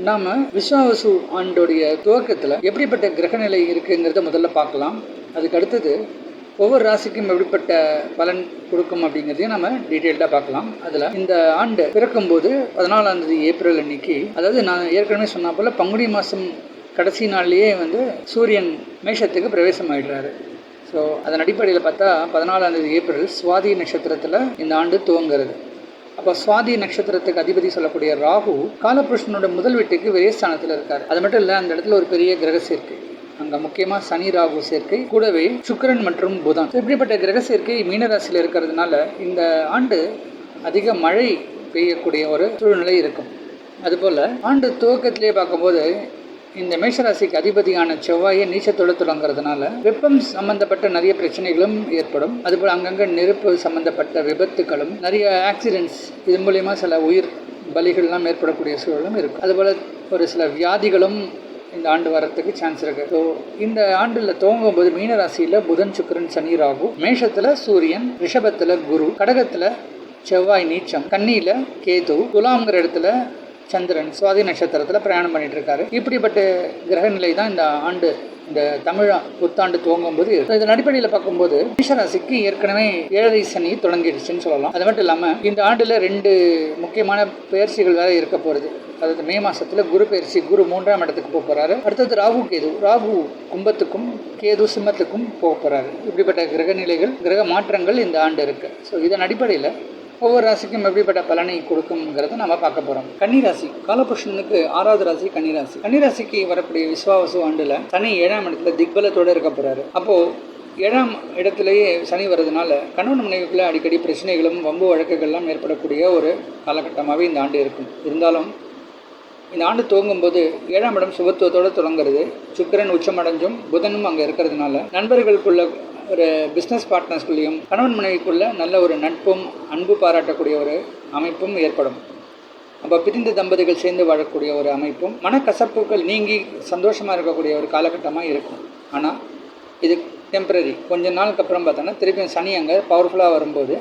நாம விஸ்வாவசு ஆண்டோடைய துவக்கத்தில் எப்படிப்பட்ட கிரகநிலை இருக்குங்கிறத முதல்ல பார்க்கலாம். அதுக்கு அடுத்தது ஒவ்வொரு ராசிக்கும் எப்படிப்பட்ட பலன் கொடுக்கும் அப்படிங்கிறதையும் நம்ம டீட்டெயில்டாக பார்க்கலாம். அதில் இந்த ஆண்டு பிறக்கும்போது 14ஆம் தேதி ஏப்ரல் அன்னைக்கு, அதாவது நான் ஏற்கனவே சொன்ன போல பங்குனி மாதம் கடைசி நாள்லேயே சூரியன் மேஷத்துக்கு பிரவேசம் ஆகிடுறாரு. ஸோ அதன் அடிப்படையில் பார்த்தா 14ஆம் தேதி ஏப்ரல் சுவாதி நட்சத்திரத்தில் இந்த ஆண்டு துவங்கிறது. அப்போ சுவாதி நட்சத்திரத்துக்கு அதிபதி சொல்லக்கூடிய ராகு காலபுருஷனோட முதல் வீட்டுக்கு விரயஸ்தானத்தில் இருக்கார். அது மட்டும் இல்லை, அந்த இடத்துல ஒரு பெரிய கிரக சேர்க்கை, அங்கே முக்கியமாக சனி ராகு சேர்க்கை, கூடவே சுக்கிரன் மற்றும் புதன். இப்படிப்பட்ட கிரக சேர்க்கை மீனராசியில் இருக்கிறதுனால இந்த ஆண்டு அதிக மழை பெய்யக்கூடிய ஒரு சூழ்நிலை இருக்கும். அதுபோல் ஆண்டு துவக்கத்திலே பார்க்கும்போது இந்த மேஷராசிக்கு அதிபதியான செவ்வாயை நீச்சத்தோடு தொடங்குறதுனால வெப்பம் சம்பந்தப்பட்ட நிறைய பிரச்சனைகளும் ஏற்படும். அதுபோல் அங்கங்கே நெருப்பு சம்பந்தப்பட்ட விபத்துகளும் நிறைய ஆக்சிடென்ட்ஸ், இது மூலயமா சில உயிர் பலிகள்லாம் ஏற்படக்கூடிய சூழலும் இருக்கும். அதுபோல் ஒரு சில வியாதிகளும் இந்த ஆண்டு வரத்துக்கு சான்ஸ் இருக்குது. ஸோ இந்த ஆண்டில் துவங்கும் போது மீனராசியில் புதன் சுக்கிரன் சனி ராகு, மேஷத்தில் சூரியன், ரிஷபத்தில் குரு, கடகத்தில் செவ்வாய் நீச்சம், கன்னியில் கேது, துலாம்ங்கிற இடத்துல சந்திரன் சுவாதி நட்சத்திரத்தில் பிரயாணம் பண்ணிட்டு இருக்காரு. இப்படிப்பட்ட கிரக நிலை தான் இந்த ஆண்டு, இந்த தமிழ் புத்தாண்டு துவங்கும் போது. இதன் அடிப்படையில் பார்க்கும்போது மேஷராசிக்கு ஏற்கனவே 7 சனி தொடங்கிடுச்சுன்னு சொல்லலாம். அது மட்டும் இல்லாமல் இந்த ஆண்டில் 2 முக்கியமான பயிற்சிகள் வேற இருக்க போகிறது. அதாவது மே மாதத்தில் குரு பயிற்சி, குரு 3ஆம் இடத்துக்கு போக போகிறாரு. அடுத்தது ராகு கேது, ராகு கும்பத்துக்கும் கேது சிம்மத்துக்கும் போக போகிறாரு. இப்படிப்பட்ட கிரக நிலைகள், கிரக மாற்றங்கள் இந்த ஆண்டு இருக்குது. ஸோ இதன் அடிப்படையில் ஒவ்வொரு ராசிக்கும் எப்படிப்பட்ட பலனை கொடுக்குங்கிறத நம்ம பார்க்க போகிறோம். கன்னிராசி காலபுருஷனுக்கு 6வது ராசி கன்னிராசி. கன்னிராசிக்கு வரக்கூடிய விஸ்வாவசு ஆண்டில் சனி 7ஆம் இடத்துல திக்பலத்தோடு இருக்க போகிறாரு. அப்போது 7ஆம் இடத்துலையே சனி வர்றதுனால கணவன் மனைவிக்குள்ள அடிக்கடி பிரச்சனைகளும் வம்பு வழக்குகள்லாம் ஏற்படக்கூடிய ஒரு காலகட்டமாகவே இந்த ஆண்டு இருக்கும். இருந்தாலும் இந்த ஆண்டு துவங்கும்போது 7ஆம் இடம் சுபத்துவத்தோடு தொடங்குறது. சுக்கிரன் உச்சமடைஞ்சும் புதனும் அங்கே இருக்கிறதுனால நண்பர்களுக்குள்ள ஒரு பிஸ்னஸ் பார்ட்னர்ஸ்குள்ளேயும் கணவன் மனைவிக்குள்ள நல்ல ஒரு நட்பும் அன்பு பாராட்டக்கூடிய ஒரு அமைப்பும் ஏற்படும். அப்போ பிரிந்த தம்பதிகள் சேர்ந்து வாழக்கூடிய ஒரு அமைப்பும், மனக்கசப்புகள் நீங்கி சந்தோஷமாக இருக்கக்கூடிய ஒரு காலகட்டமாக இருக்கும். ஆனால் இது டெம்பரரி. கொஞ்ச நாளுக்கு அப்புறம் பார்த்தோன்னா திருப்பியும் சனி அங்கே பவர்ஃபுல்லாக வரும்போது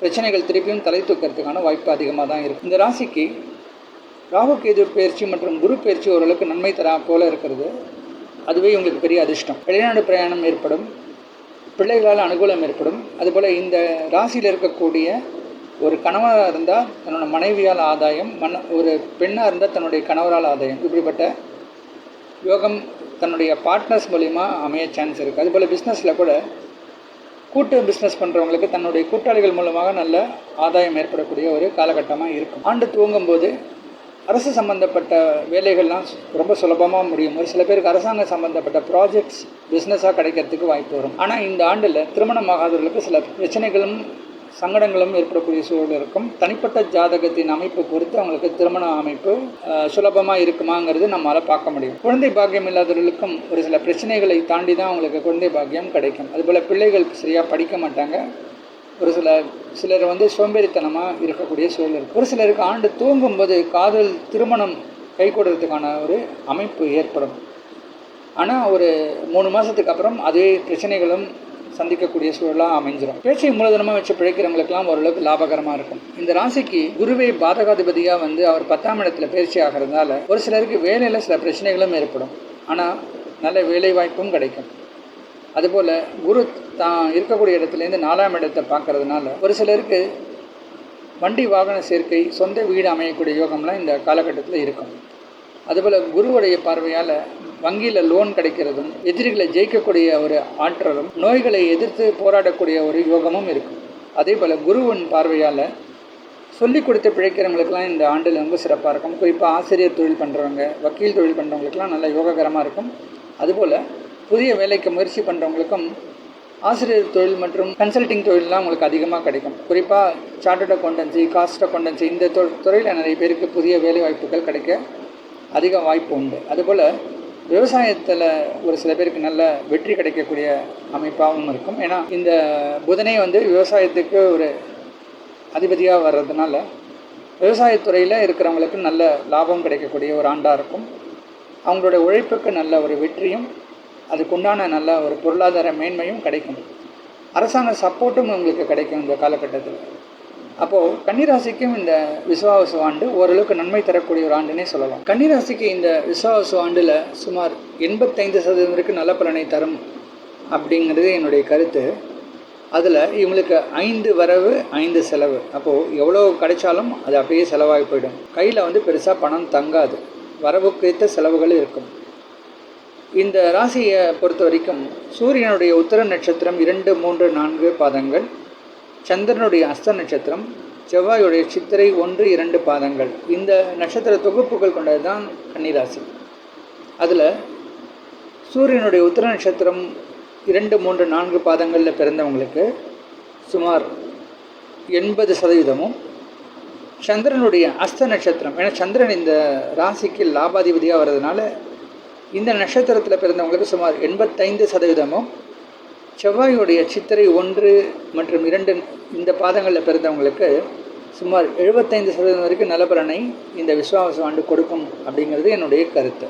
பிரச்சனைகள் திருப்பியும் தலை தூக்கிறதுக்கான வாய்ப்பு அதிகமாக தான் இருக்கும். இந்த ராசிக்கு ராகு கேது பயிற்சி மற்றும் குரு பயிற்சி ஓரளவுக்கு நன்மை தரா போல இருக்கிறது. அதுவே உங்களுக்கு பெரிய அதிர்ஷ்டம். வெளிநாடு பிரயாணம் ஏற்படும், பிள்ளைகளால் அனுகூலம் ஏற்படும். அதுபோல் இந்த ராசியில் இருக்கக்கூடிய ஒரு கணவராக இருந்தால் தன்னோட மனைவியால் ஆதாயம், ஒரு பெண்ணாக இருந்தால் தன்னுடைய கணவரால் ஆதாயம். இப்படிப்பட்ட யோகம் தன்னுடைய பார்ட்னர்ஸ் மூலிமா அமைய சான்ஸ் இருக்குது. அதுபோல் பிஸ்னஸில் கூட கூட்டு பிஸ்னஸ் பண்ணுறவங்களுக்கு தன்னுடைய கூட்டாளிகள் மூலமாக நல்ல ஆதாயம் ஏற்படக்கூடிய ஒரு காலகட்டமாக இருக்கும். ஆண்டு துவங்கும்போது அரசு சம்மந்தப்பட்ட வேலைகள்லாம் ரொம்ப சுலபமாக முடியும். ஒரு சில பேருக்கு அரசாங்கம் சம்மந்தப்பட்ட ப்ராஜெக்ட்ஸ் பிஸ்னஸாக கிடைக்கிறதுக்கு வாய்ப்பு வரும். ஆனால் இந்த ஆண்டில் திருமணமாகாதவர்களுக்கு சில பிரச்சனைகளும் சங்கடங்களும் ஏற்படக்கூடிய சூழல் இருக்கும். தனிப்பட்ட ஜாதகத்தின் அமைப்பு பொறுத்து அவங்களுக்கு திருமண அமைப்பு சுலபமாக இருக்குமாங்கிறது நம்மளால் பார்க்க முடியும். குழந்தை பாக்கியம் இல்லாதவர்களுக்கும் ஒரு சில பிரச்சனைகளை தாண்டி தான் அவங்களுக்கு குழந்தை பாக்கியம் கிடைக்கும். அதுபோல் பிள்ளைகள் சரியாக படிக்க மாட்டாங்க. ஒரு சிலர் சோம்பேறித்தனமாக இருக்கக்கூடிய சூழல் இருக்குது. ஒரு சிலருக்கு ஆண்டு துவங்கும்போது காதல் திருமணம் கைகூடுறதுக்கான ஒரு அமைப்பு ஏற்படும். ஆனால் ஒரு 3 மாதத்துக்கு அப்புறம் அதே பிரச்சனைகளும் சந்திக்கக்கூடிய சூழலாக அமைஞ்சிடும். பேச்சை மூலதனமாக வச்சு பிழைக்கிறவங்களுக்கெல்லாம் ஓரளவுக்கு லாபகரமாக இருக்கும். இந்த ராசிக்கு குருவே பாதகாதிபதியாக அவர் 10ஆம் இடத்துல பயிற்சி ஆகிறதுனால ஒரு சிலருக்கு வேலையில் சில பிரச்சனைகளும் ஏற்படும். ஆனால் நல்ல வேலை வாய்ப்பும் கிடைக்கும். அதுபோல் குரு தான் இருக்கக்கூடிய இடத்துலேருந்து 4ஆம் இடத்தை பார்க்கறதுனால ஒரு சிலருக்கு வண்டி வாகன சேர்க்கை, சொந்த வீடு அமையக்கூடிய யோகம்லாம் இந்த காலகட்டத்தில் இருக்கும். அதுபோல் குருவுடைய பார்வையால் வங்கியில் லோன் கிடைக்கிறதும், எதிரிகளை ஜெயிக்கக்கூடிய ஒரு ஆற்றலும், நோய்களை எதிர்த்து போராடக்கூடிய ஒரு யோகமும் இருக்கும். அதே போல் குருவின் பார்வையால் சொல்லிக் கொடுத்து பிழைக்கிறவங்களுக்கெல்லாம் இந்த ஆண்டில் ரொம்ப சிறப்பாக இருக்கும். குறிப்பாக ஆசிரியர் தொழில் பண்ணுறவங்க, வக்கீல் தொழில் பண்ணுறவங்களுக்கெல்லாம் நல்ல யோககரமாக இருக்கும். அதுபோல் புதிய வேலைக்கு முயற்சி பண்ணுறவங்களுக்கும் ஆசிரியர் தொழில் மற்றும் கன்சல்டிங் தொழிலெலாம் உங்களுக்கு அதிகமாக கிடைக்கும். குறிப்பாக சார்ட்டர்ட் அக்கௌண்டன்சி, காஸ்ட் அக்கௌண்டன்சி, இந்த துறையில் நிறைய பேருக்கு புதிய வேலை வாய்ப்புகள் கிடைக்க அதிக வாய்ப்பு உண்டு. அதுபோல் விவசாயத்தில் ஒரு சில பேருக்கு நல்ல வெற்றி கிடைக்கக்கூடிய அமைப்பாகவும் இருக்கும். ஏன்னா இந்த புதனே விவசாயத்துக்கு ஒரு அதிபதியாக வர்றதுனால விவசாயத்துறையில் இருக்கிறவங்களுக்கு நல்ல லாபம் கிடைக்கக்கூடிய ஒரு ஆண்டாக இருக்கும். அவங்களோட உழைப்புக்கு நல்ல ஒரு வெற்றியும் அதுக்குண்டான நல்ல ஒரு பொருளாதார மேன்மையும் கிடைக்கும். அரசாங்க சப்போர்ட்டும் உங்களுக்கு கிடைக்கும் இந்த காலகட்டத்தில். அப்போது கன்னிராசிக்கும் இந்த விசுவாவசு ஆண்டு ஓரளவுக்கு நன்மை தரக்கூடிய ஒரு ஆண்டுன்னே சொல்லலாம். கன்னிராசிக்கு இந்த விசுவாவசு ஆண்டில் சுமார் 85% நல்ல பலனை தரும் அப்படிங்கிறது என்னுடைய கருத்து. அதில் இவங்களுக்கு 5 வரவு 5 செலவு. அப்போது எவ்வளோ கிடைச்சாலும் அது அப்படியே செலவாகி போயிடும். கையில் பெருசாக பணம் தங்காது, வரவுக்கேற்ற செலவுகள் இருக்கும். இந்த ராசியை பொறுத்த வரைக்கும் சூரியனுடைய உத்தர நட்சத்திரம் 2, 3, 4 பாதங்கள், சந்திரனுடைய அஸ்த நட்சத்திரம், செவ்வாயுடைய சித்திரை 1, 2 பாதங்கள், இந்த நட்சத்திர தொகுப்புகள் கொண்டது தான் கன்னிராசி. அதில் சூரியனுடைய உத்தர நட்சத்திரம் 2, 3, 4 பாதங்களில் பிறந்தவங்களுக்கு சுமார் 80%, சந்திரனுடைய அஸ்த நட்சத்திரம், ஏன்னா சந்திரன் இந்த ராசிக்கு லாபாதிபதியாக வர்றதுனால இந்த நட்சத்திரத்தில் பிறந்தவங்களுக்கு சுமார் 85%, செவ்வாயுடைய சித்திரை 1 மற்றும் 2 இந்த பாதங்களில் பிறந்தவங்களுக்கு சுமார் 75% வரைக்கும் நல்ல பலனை இந்த விசுவாவசு ஆண்டு கொடுக்கும் அப்படிங்கிறது என்னுடைய கருத்து.